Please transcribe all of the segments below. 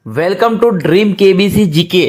Welcome to dream KBC GK.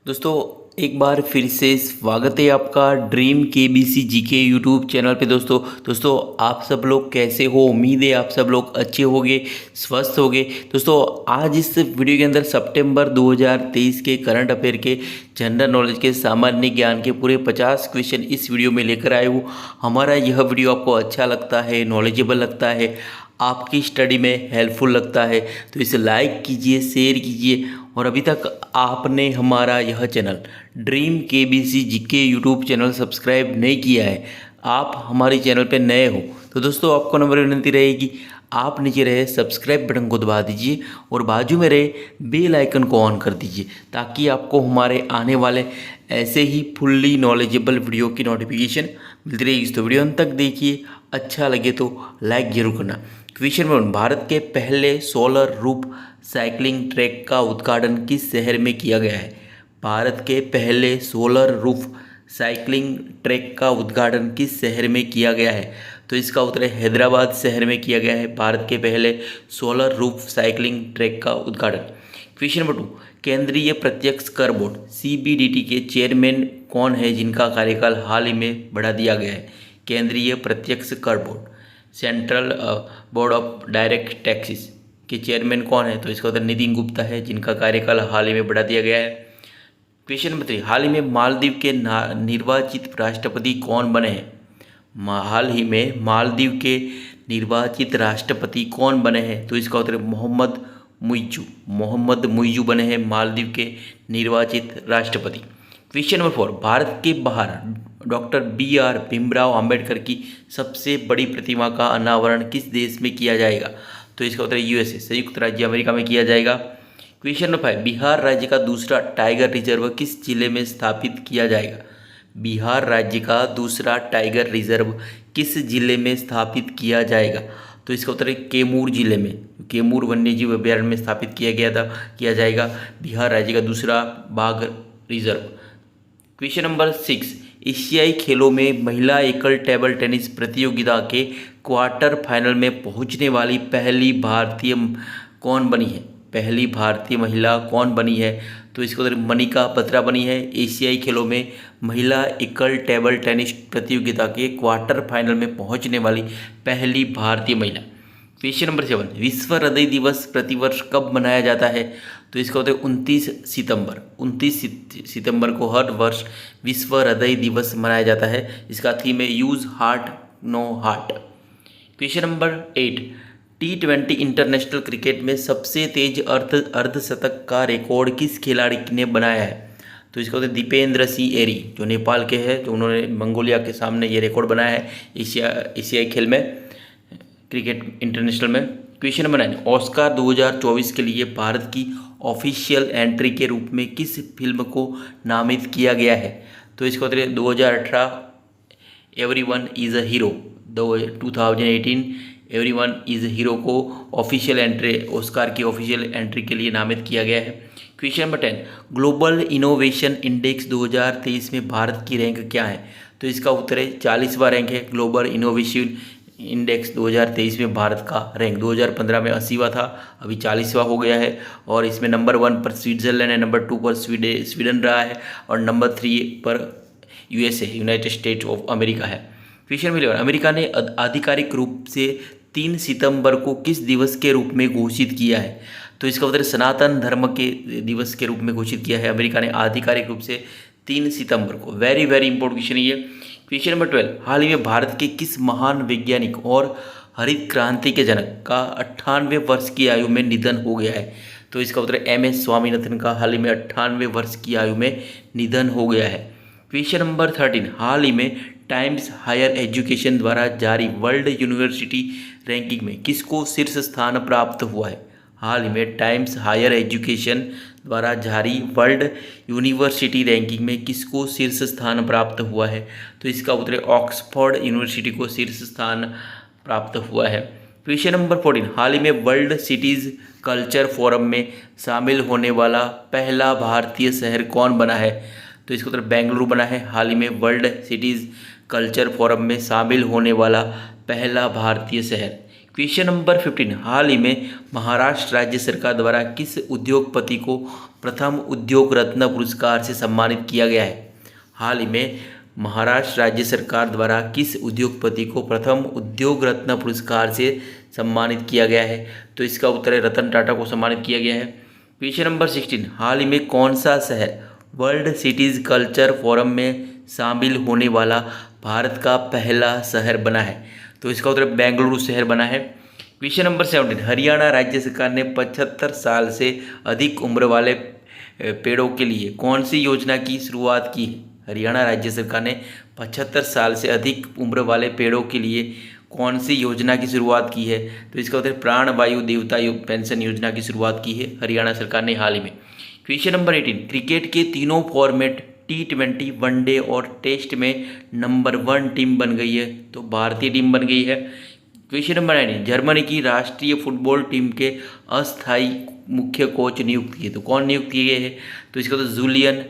दोस्तों एक बार फिर से स्वागत है आपका dream KBC GK YouTube channel पे। दोस्तों आप सब लोग कैसे हो? उम्मीद है आप सब लोग अच्छे होंगे, स्वस्थ होंगे। दोस्तों आज इस वीडियो के अंदर सितंबर 2023 के करंट अफेयर के जनरल नॉलेज के सामान्य ज्ञान के पूरे 50 क्वेश्चन इस वीडियो में लेकर आए हूँ। हमारा यह वीडियो आपको अच्छा लगता है, नॉलेजेबल लगता है, आपकी स्टडी में हेल्पफुल लगता है तो इसे लाइक कीजिए, शेयर कीजिए। और अभी तक आपने हमारा यह channel dream KBC GK YouTube channel subscribe नहीं किया है, आप हमारे चैनल पे नए हो तो दोस्तों आपको नंबर विनती रहेगी, आप नीचे रहे सब्सक्राइब बटन को दबा दीजिए और बाजू में रहे बेल आइकन को ऑन कर दीजिए ताकि आपको हमारे आने वाले ऐसे ही फुल्ली नॉलेजेबल वीडियो की नोटिफिकेशन मिलती रहेगी। तो वीडियो अंत तक देखिए, अच्छा लगे तो लाइक जरूर करना। क्वेश्चन नंबर 1, भारत के पहले सोलर रूफ साइकिलिंग ट्रैक का उद्घाटन किस शहर में किया गया है? भारत के पहले सोलर रूफ साइकिलिंग ट्रैक का उद्घाटन किस शहर में किया गया है? तो इसका उत्तर है हैदराबाद शहर में किया गया है भारत के पहले सोलर रूफ साइकिलिंग ट्रैक का उद्घाटन। क्वेश्चन नंबर 2, केंद्रीय प्रत्यक्ष कर बोर्ड सीबीडीटी के चेयरमैन कौन है जिनका कार्यकाल हाल ही में बढ़ा दिया गया है? केंद्रीय प्रत्यक्ष कर board central board of direct taxes के चेयरमैन कौन है? तो इसका उत्तर नितिन गुप्ता है जिनका कार्यकाल हाल ही में बढ़ा दिया गया है। क्वेश्चन नंबर 3, हाल ही में मालदीव के निर्वाचित राष्ट्रपति कौन बने हैं? हाल ही में मालदीव के निर्वाचित राष्ट्रपति कौन बने हैं? तो इसका उत्तर मोहम्मद मुइजू बने हैं मालदीव के निर्वाचित राष्ट्रपति। क्वेश्चन नंबर 4, भारत के बाहर डॉक्टर BR भीमराव अंबेडकर की सबसे बड़ी प्रतिमा का अनावरण किस देश में किया जाएगा? तो इसका उत्तर USA संयुक्त राज्य अमेरिका में किया जाएगा। क्वेश्चन नंबर 5, बिहार राज्य का दूसरा टाइगर रिजर्व किस जिले में स्थापित किया जाएगा? बिहार राज्य का दूसरा टाइगर रिजर्व किस जिले में स्थापित किया जाएगा? तो इसका उत्तर है कैमूर जिले में, कैमूर वन्यजीव अभयारण्य में स्थापित किया जाएगा बिहार राज्य का दूसरा बाघ रिजर्व। क्वेश्चन नंबर 6, एशियाई खेलों में महिला एकल टेबल टेनिस प्रतियोगिता के क्वार्टर फाइनल में पहुंचने वाली पहली भारतीय कौन बनी है? पहली भारतीय महिला कौन बनी है? तो इसके उत्तर मनिका बत्रा बनी है एशियाई खेलों में महिला एकल टेबल टेनिस प्रतियोगिता के क्वार्टर फाइनल में पहुंचने वाली पहली भारतीय महिला। क्वेश्चन नंबर 7, विश्व हृदय दिवस प्रतिवर्ष कब मनाया जाता है? तो इसका उत्तर 29 सितंबर। 29 सितंबर को हर वर्ष विश्व हृदय दिवस मनाया जाता है। इसका थीम है use heart know heart. Question number 8, T20 international cricket में सबसे तेज अर्धशतक का रिकॉर्ड किस खिलाड़ी ने बनाया है? तो इसका उत्तर दीपेंद्र सिंह एरी जो नेपाल के हैं, जो उन्होंने मंगोलिया के सामने ये रिकॉर्ड बनाया है एशियाई खेल में क्रिकेट इंटरनेशनल में। क्वेश्चन नंबर 9, ऑस्कार 2024 के लिए भारत की ऑफिशियल एंट्री के रूप में किस फिल्म को नामित किया गया है? तो इसका उत्तर 2018 everyone is a hero. 2018 everyone is a hero को ऑफिशियल एंट्री, ऑस्कार की ऑफिशियल एंट्री के लिए नामित किया गया है। Question number 10, global innovation index 2023 में भारत की रैंक क्या है? तो इसका उत्तर है 40वां रैंक है ग्लोबल इनोवेशन इंडेक्स 2023 में भारत का रैंक। 2015 में 80वां था, अभी 40वां हो गया है। और इसमें नंबर 1 पर स्विट्ज़रलैंड है, नंबर 2 पर स्वीडन रहा है और नंबर 3 पर USA United states of America है। क्वेश्चन नंबर 11, अमेरिका ने आधिकारिक रूप से 3 सितंबर को किस दिवस के रूप में घोषित किया है? तो इसका उत्तर सनातन धर्म के दिवस के रूप में घोषित किया है अमेरिका ने आधिकारिक रूप से 3 सितंबर को। वेरी इंपॉर्टेंट क्वेश्चन ये। क्वेश्चन नंबर 12, हाल ही में भारत के किस महान वैज्ञानिक और हरित क्रांति के जनक का 98 वर्ष की आयु में निधन हो गया है? तो इसका उत्तर MS स्वामीनाथन का हाल ही में 98 वर्ष की आयु में निधन हो गया है। क्वेश्चन नंबर 13, हाल ही में टाइम्स हायर एजुकेशन द्वारा जारी वर्ल्ड यूनिवर्सिटी रैंकिंग में किसको शीर्ष स्थान प्राप्त हुआ है? हाल ही में टाइम्स हायर एजुकेशन द्वारा जारी वर्ल्ड यूनिवर्सिटी रैंकिंग में किसको शीर्ष स्थान प्राप्त हुआ है? तो इसका उत्तर ऑक्सफोर्ड यूनिवर्सिटी को शीर्ष स्थान प्राप्त हुआ है। क्वेश्चन नंबर 14, हाल ही में वर्ल्ड सिटीज़ कल्चर फोरम में शामिल होने वाला पहला भारतीय शहर कौन बना है? तो इसका उत्तर बेंगलुरु बना है हाल ही में वर्ल्ड सिटीज़ कल्चर फोरम में शामिल होने वाला पहला भारतीय शहर। क्वेश्चन नंबर 15, हाल ही में महाराष्ट्र राज्य सरकार द्वारा किस उद्योगपति को प्रथम उद्योग रत्न पुरस्कार से सम्मानित किया गया है? हाल ही में महाराष्ट्र राज्य सरकार द्वारा किस उद्योगपति को प्रथम उद्योग रत्न पुरस्कार से सम्मानित किया गया है? तो इसका उत्तर है रतन टाटा को सम्मानित किया गया है। क्वेश्चन नंबर 16, हाल ही में कौन सा शहर वर्ल्ड सिटीज़ कल्चर फोरम में शामिल होने वाला भारत का पहला शहर बना है? तो इसका उत्तर बेंगलुरु शहर बना है। क्वेश्चन नंबर 17, हरियाणा राज्य सरकार ने 75 साल से अधिक उम्र वाले पेड़ों के लिए कौन सी योजना की शुरुआत की है? हरियाणा राज्य सरकार ने 75 साल से अधिक उम्र वाले पेड़ों के लिए कौन सी योजना की शुरुआत की है? तो इसका उत्तर प्राण वायु देवता पेंशन योजना की शुरुआत की है हरियाणा सरकार ने हाल ही में। क्वेश्चन नंबर 18, क्रिकेट के तीनों फॉर्मेट T20, वनडे और टेस्ट में नंबर 1 टीम बन गई है? तो भारतीय टीम बन गई है। क्वेश्चन नंबर 19, जर्मनी की राष्ट्रीय फुटबॉल टीम के अस्थायी मुख्य कोच नियुक्त किए, तो कौन नियुक्त किए गए हैं? तो इसका तो जूलियन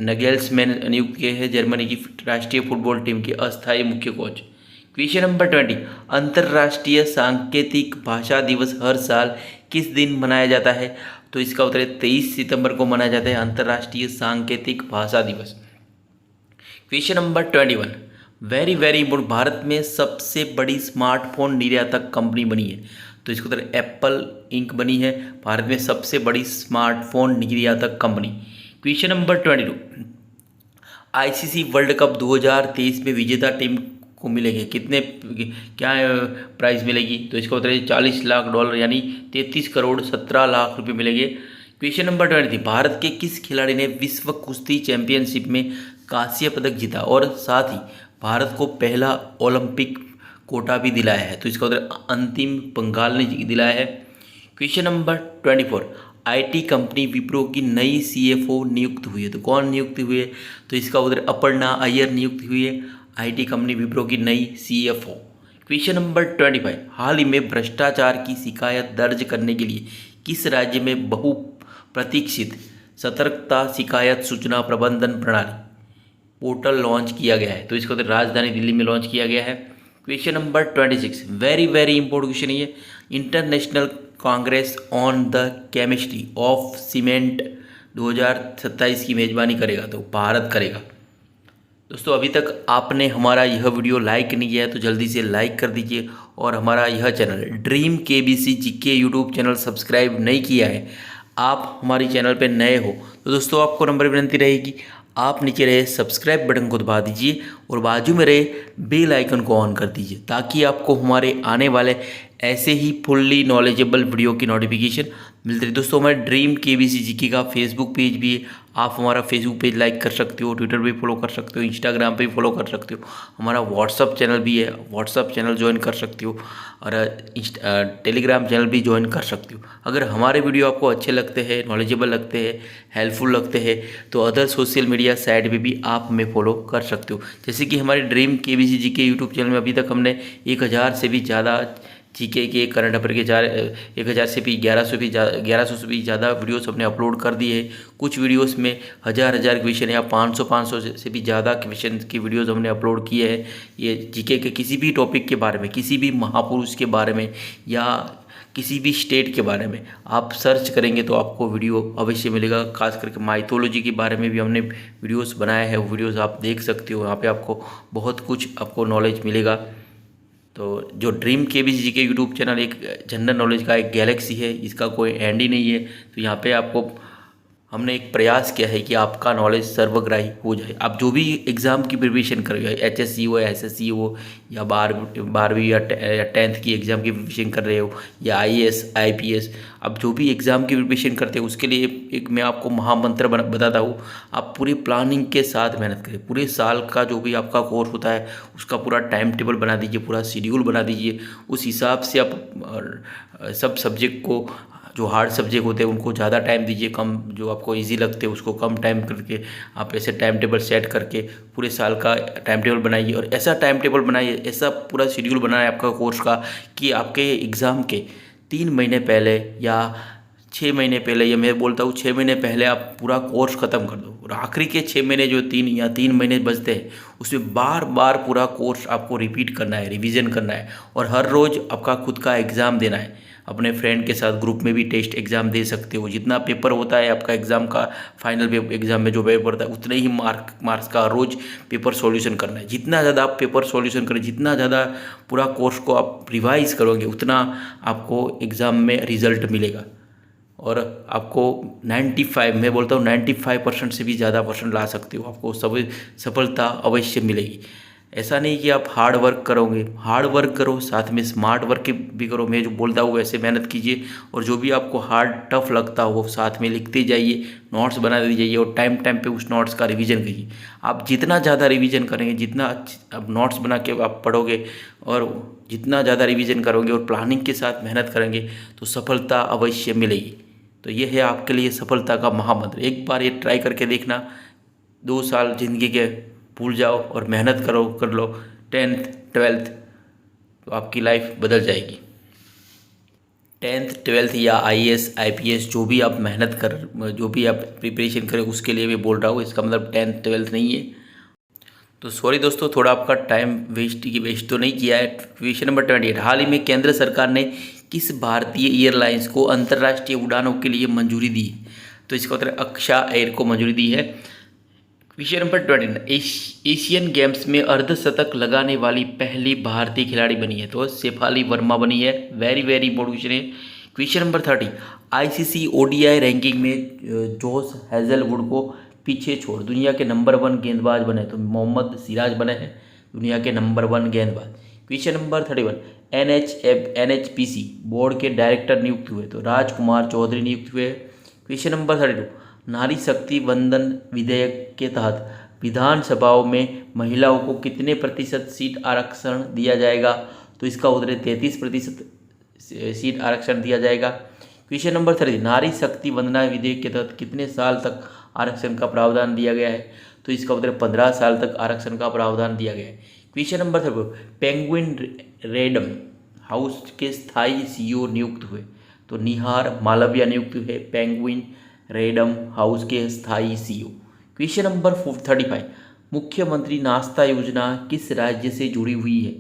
नगेल्समैन नियुक्त किए हैं जर्मनी की राष्ट्रीय फुटबॉल टीम के अस्थायी मुख्य कोच। क्वेश्चन नंबर 20, अंतर्राष्ट्रीय सांकेतिक भाषा दिवस हर साल किस दिन मनाया जाता है? तो इसका उत्तर है 23 सितंबर को मनाया जाता है अंतर्राष्ट्रीय सांकेतिक भाषा दिवस। Question number 21, very very important, Bharat में सबसे बड़ी स्मार्टफोन निर्यातक कंपनी बनी है? तो इसका उत्तर एप्पल इंक बनी है भारत में सबसे बड़ी स्मार्टफोन निर्यातक company. Question number 22, ICC world cup 2023 में विजेता टीम को मिलेंगे कितने, क्या प्राइस मिलेगी? तो इसका उत्तर है $40 लाख यानी 33 करोड़ 17 लाख रुपए मिलेंगे। क्वेश्चन नंबर 23, भारत के किस खिलाड़ी ने विश्व कुश्ती चैंपियनशिप में कांस्य पदक जीता और साथ ही भारत को पहला ओलंपिक कोटा भी दिलाया है? तो इसका उत्तर अंतिम पंघाल ने दिलाया है। Question number 24, IT company Wipro की नई सीएफओ नियुक्त हुई है, तो कौन नियुक्त हुई है? तो इसका उत्तर अपर्णा अय्यर नियुक्त हुई है आईटी कंपनी विप्रो की नई सीएफओ। क्वेश्चन नंबर 25, हाल ही में भ्रष्टाचार की शिकायत दर्ज करने के लिए किस राज्य में बहुप्रतीक्षित सतर्कता शिकायत सूचना प्रबंधन प्रणाली पोर्टल लॉन्च किया गया है? तो इसको तो राजधानी दिल्ली में लॉन्च किया गया है। Question number 26, very very important question है, international congress on the chemistry of cement 2027 की मेजबानी करेगा? तो भारत करेगा। दोस्तों अभी तक आपने हमारा यह वीडियो लाइक नहीं किया है तो जल्दी से लाइक कर दीजिए और हमारा यह channel dream KBC GK YouTube channel subscribe नहीं किया है, आप हमारे चैनल पर नए हो तो दोस्तों आपको नंबर विनंती रहेगी, आप नीचे रहे सब्सक्राइब बटन को दबा दीजिए और बाजू में रहे बेल आइकन को ऑन कर दीजिए ताकि आपको हमारे आने वाले ऐसे ही फुल्ली नॉलेजेबल वीडियो की नोटिफिकेशन मिलती रहे। दोस्तों हमारे ड्रीम केबीसी जीके का फेसबुक पेज भी है, आप हमारा फेसबुक पेज लाइक कर सकते हो, ट्विटर पे फॉलो कर सकते हो, इंस्टाग्राम पे फॉलो कर सकते हो, हमारा व्हाट्सअप चैनल भी है, व्हाट्सअप चैनल ज्वाइन कर सकते हो और टेलीग्राम चैनल भी ज्वाइन कर सकते हो। अगर हमारे वीडियो आपको अच्छे लगते हैं, नॉलेजेबल लगते हैं, हेल्पफुल लगते हैं तो अदर सोशल मीडिया साइट पे भी आप हमें फॉलो कर सकते हो। जैसे कि हमारे dream KBC GK YouTube channel में अभी तक हमने 1000 से भी ज़्यादा जीके के करंट अफेयर के 1000 से भी 1100 से भी ज़्यादा वीडियोस हमने अपलोड कर दिए हैं। कुछ वीडियोस में हज़ार क्वेश्चन या 500 से भी ज़्यादा क्वेश्चन की वीडियोस हमने अपलोड किए हैं। ये जीके के किसी भी टॉपिक के बारे में, किसी भी महापुरुष के बारे में या किसी भी स्टेट के बारे में आप सर्च करेंगे तो आपको वीडियो अवश्य मिलेगा। खास करके माइथोलॉजी के बारे में भी हमने वीडियोस बनाए हैं, वो वीडियोस आप देख सकते हो, यहाँ पे आपको बहुत कुछ आपको नॉलेज मिलेगा। तो जो dream KBC GK YouTube channel एक जनरल नॉलेज का एक गैलेक्सी है, इसका कोई एंड ही नहीं है। तो यहाँ पे आपको हमने एक प्रयास किया है कि आपका नॉलेज सर्वग्राही हो जाए। आप जो भी एग्ज़ाम की प्रिपरेशन कर रहे हो, HSC हो, SSC हो या 12वीं या 10th की एग्ज़ाम की प्रिपरेशन कर रहे हो या IAS IPS, आप जो भी एग्ज़ाम की प्रिपरेशन करते हो उसके लिए एक मैं आपको महामंत्र बताता हूँ। आप पूरी प्लानिंग के साथ मेहनत करें, पूरे साल का जो भी आपका कोर्स होता है उसका पूरा टाइम टेबल बना दीजिए, पूरा शेड्यूल बना दीजिए। उस हिसाब से आप सब सब्जेक्ट को, जो हार्ड सब्जेक्ट होते हैं उनको ज़्यादा टाइम दीजिए, कम जो आपको इजी लगते हैं उसको कम टाइम करके आप ऐसे टाइम टेबल सेट करके पूरे साल का टाइम टेबल बनाइए। और ऐसा टाइम टेबल बनाइए, ऐसा पूरा शेड्यूल बनाए आपका कोर्स का कि आपके एग्ज़ाम के 3 महीने पहले या 6 महीने पहले, या मैं बोलता हूँ 6 महीने पहले आप पूरा कोर्स ख़त्म कर दो, और आखिरी के 6 महीने जो 3 बचते हैं उसमें बार बार पूरा कोर्स आपको रिपीट करना है, रिवीजन करना है, और हर रोज़ आपका खुद का एग्ज़ाम देना है। अपने फ्रेंड के साथ ग्रुप में भी टेस्ट एग्ज़ाम दे सकते हो। जितना पेपर होता है आपका एग्ज़ाम का, फाइनल एग्ज़ाम में जो पेपर होता है उतने ही मार्क्स का रोज़ पेपर सॉल्यूशन करना है। जितना ज़्यादा आप पेपर सॉल्यूशन करें, जितना ज़्यादा पूरा कोर्स को आप रिवाइज करोगे, उतना आपको एग्ज़ाम में रिजल्ट मिलेगा, और आपको 95, मैं बोलता हूँ 95% से भी ज़्यादा परसेंट ला सकते हो। आपको सफलता अवश्य मिलेगी। ऐसा नहीं कि आप हार्ड वर्क करोगे, हार्ड वर्क करो, साथ में स्मार्ट वर्क भी करो। मैं जो बोलता हूँ वैसे मेहनत कीजिए, और जो भी आपको हार्ड टफ लगता हो वो साथ में लिखते जाइए, नोट्स बनाते जाइए, और टाइम टाइम पे उस नोट्स का रिवीजन कीजिए। आप जितना ज़्यादा रिवीजन करेंगे, जितना आप नोट्स बना के आप पढ़ोगे, और जितना ज़्यादा रिवीजन करोगे और प्लानिंग के साथ मेहनत करेंगे, तो सफलता अवश्य मिलेगी। तो ये है आपके लिए सफलता का महामंत्र। एक बार ये ट्राई करके देखना। 2 साल ज़िंदगी के भूल जाओ और मेहनत करो, कर लो 10th 12th, तो आपकी लाइफ बदल जाएगी। 10th 12th या IAS IPS जो भी आप मेहनत कर, जो भी आप प्रिपरेशन करें, उसके लिए मैं बोल रहा हूँ। इसका मतलब 10th 12th नहीं है। तो सॉरी दोस्तों, थोड़ा आपका टाइम वेस्ट तो नहीं किया है। क्वेश्चन नंबर 28, हाल ही में केंद्र सरकार ने किस भारतीय एयरलाइंस को अंतर्राष्ट्रीय उड़ानों के लिए मंजूरी दी? तो इसका उत्तर अक्षा एयर को मंजूरी दी है। क्वेश्चन नंबर 29, एशियन गेम्स में अर्धशतक लगाने वाली पहली भारतीय खिलाड़ी बनी है? तो शेफाली वर्मा बनी है। वेरी वेरी इंपॉर्टेंट क्वेश्चन है। Question number 30, ICC ODI ranking में जोश हेजलवुड को पीछे छोड़ दुनिया के नंबर 1 गेंदबाज बने? तो मोहम्मद सिराज बने हैं दुनिया के नंबर 1 गेंदबाज। क्वेश्चन नंबर 31, NHPC बोर्ड के डायरेक्टर नियुक्त हुए? तो राजकुमार चौधरी नियुक्त हुए। क्वेश्चन नंबर 32, नारी शक्ति वंदन विधेयक के तहत विधानसभाओं में महिलाओं को कितने प्रतिशत सीट आरक्षण दिया जाएगा? तो इसका उत्तर 33% सीट आरक्षण दिया जाएगा। क्वेश्चन नंबर 30, नारी शक्ति वंदना विधेयक के तहत कितने साल तक आरक्षण का प्रावधान दिया गया है? तो इसका उत्तर 15 साल तक आरक्षण का प्रावधान दिया गया है। Question number 34, penguin redeem house के स्थायी CEO नियुक्त हुए? तो निहार मालविया नियुक्त हुए पेंगुइन रेडम हाउस के स्थायी CEO। क्वेश्चन नंबर 35, मुख्यमंत्री नाश्ता योजना किस राज्य से जुड़ी हुई है?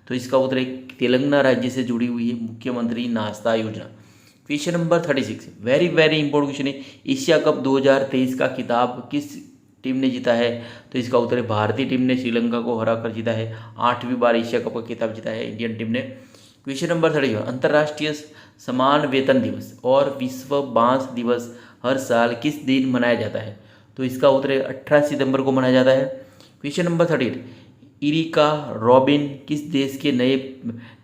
तो इसका उत्तर तेलंगाना राज्य से जुड़ी हुई है मुख्यमंत्री नाश्ता योजना। Question number 36, very very important question है। एशिया कप 2023 का खिताब किस टीम ने जीता है? तो इसका उत्तर है भारतीय टीम ने श्रीलंका को हराकर जीता है। 8वीं बार एशिया कप का खिताब जीता है इंडियन टीम ने। क्वेश्चन नंबर 31, अंतर्राष्ट्रीय समान वेतन दिवस और विश्व बांस दिवस हर साल किस दिन मनाया जाता है? तो इसका उत्तर 18 सितंबर को मनाया जाता है। क्वेश्चन नंबर 38, इरिका रॉबिन किस देश के नए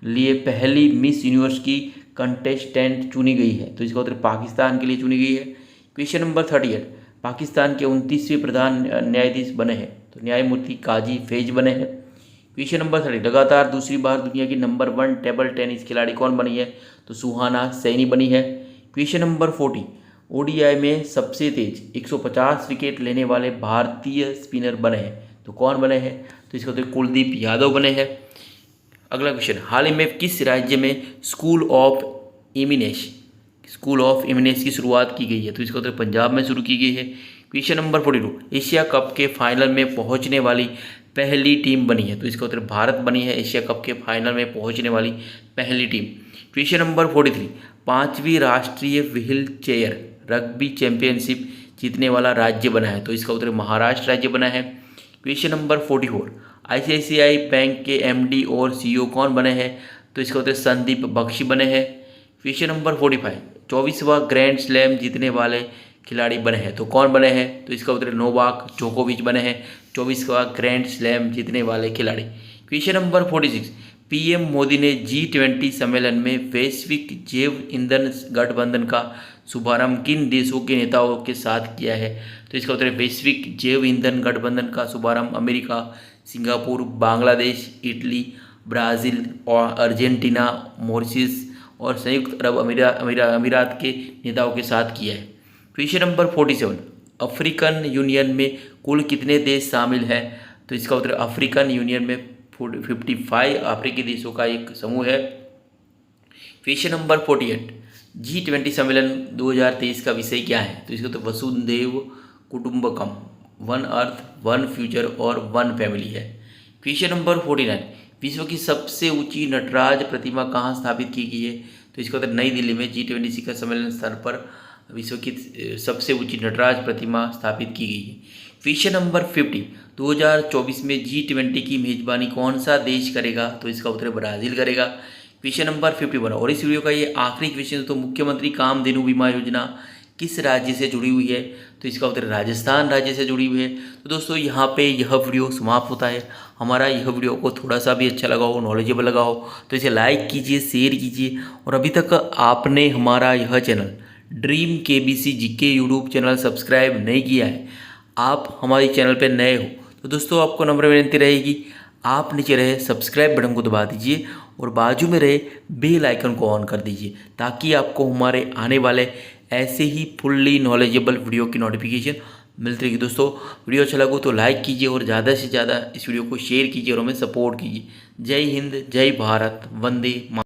लिए पहली मिस यूनिवर्स की कंटेस्टेंट चुनी गई है? तो इसका उत्तर पाकिस्तान के लिए चुनी गई है। क्वेश्चन नंबर 38, पाकिस्तान के 29वें प्रधान न्यायाधीश बने हैं? तो न्यायमूर्ति काजी फैज बने हैं। क्वेश्चन नंबर 30, लगातार दूसरी बार दुनिया की नंबर 1 टेबल टेनिस खिलाड़ी कौन बनी है? तो सुहाना सैनी बनी है। क्वेश्चन नंबर 40, ODI में सबसे तेज 150 विकेट लेने वाले भारतीय स्पिनर बने हैं? तो कौन बने हैं? तो इसका उत्तर कुलदीप यादव बने हैं। अगला क्वेश्चन, हाल ही में किस राज्य में स्कूल ऑफ इमिनेश की शुरुआत की गई है? तो इसका उत्तर पंजाब में शुरू की गई है। क्वेश्चन नंबर 42, एशिया कप के फाइनल में पहुंचने वाली पहली टीम बनी है? तो इसका उत्तर भारत बनी है एशिया कप के फाइनल में पहुंचने वाली पहली टीम। क्वेश्चन नंबर 43, 5वीं राष्ट्रीय व्हील चेयर रग्बी चैंपियनशिप जीतने वाला राज्य बना है? तो इसका उत्तर महाराष्ट्र राज्य बना है। क्वेश्चन नंबर 44, ICICI बैंक के MD और CEO कौन बने हैं? तो इसका उत्तर संदीप बख्शी बने हैं। क्वेश्चन नंबर 45, 24वां ग्रैंड स्लैम जीतने वाले खिलाड़ी बने हैं? तो कौन बने हैं? तो इसका उत्तर नोवाक जोकोविच बने हैं 24वां ग्रैंड स्लैम जीतने वाले खिलाड़ी। क्वेश्चन नंबर 46, PM मोदी ने G20 सम्मेलन में वैश्विक जैव ईंधन गठबंधन का शुभारंभ किन देशों के नेताओं के साथ किया है? तो इसका उत्तर वैश्विक जैव ईंधन गठबंधन का शुभारंभ America, Singapore, Bangladesh, Italy, Brazil और अर्जेंटीना, मॉरिशस और संयुक्त अरब अमीरात के नेताओं के साथ किया है। क्वेश्चन नंबर 47, अफ्रीकन यूनियन में कुल कितने देश शामिल हैं? तो इसका उत्तर अफ्रीकन यूनियन में 55 अफ्रीकी देशों का एक समूह है। क्वेश्चन नंबर 48, G20 सम्मेलन 2023 का विषय क्या है? तो इसका तो वसुधैव कुटुंबकम, वन अर्थ, वन फ्यूचर और वन फैमिली है। क्वेश्चन नंबर 49, विश्व की सबसे ऊंची नटराज प्रतिमा कहाँ स्थापित की गई है? तो इसका उत्तर नई दिल्ली में G20 शिखर सम्मेलन स्तर पर विश्व की सबसे ऊंची नटराज प्रतिमा स्थापित की गई है। क्वेश्चन नंबर 50, 2024 में G20 की मेजबानी कौन सा देश करेगा? तो इसका उत्तर ब्राज़ील करेगा। क्वेश्चन नंबर 51 और इस वीडियो का ये आखिरी क्वेश्चन, तो मुख्यमंत्री कामधेनु बीमा योजना किस राज्य से जुड़ी हुई है? तो इसका उत्तर राजस्थान राज्य से जुड़ी हुई है। तो दोस्तों यहाँ पे यह वीडियो समाप्त होता है। हमारा यह वीडियो को थोड़ा सा भी अच्छा लगा हो, नॉलेजेबल लगा हो, तो इसे लाइक कीजिए, शेयर कीजिए। और अभी तक आपने हमारा यह channel dream KBC GK YouTube channel subscribe नहीं किया है, आप हमारे चैनल पर नए हो, तो दोस्तों आपको नम्र विनती रहेगी, आप नीचे रहे सब्सक्राइब बटन को दबा दीजिए और बाजू में रहे बेल आइकन को ऑन कर दीजिए, ताकि आपको हमारे आने वाले ऐसे ही फुल्ली नॉलेजेबल वीडियो की नोटिफिकेशन मिलती रहेगी। दोस्तों वीडियो अच्छा लगे तो लाइक कीजिए और ज़्यादा से ज़्यादा इस वीडियो को शेयर कीजिए और हमें सपोर्ट कीजिए। जय हिंद, जय भारत, वंदे मातरम।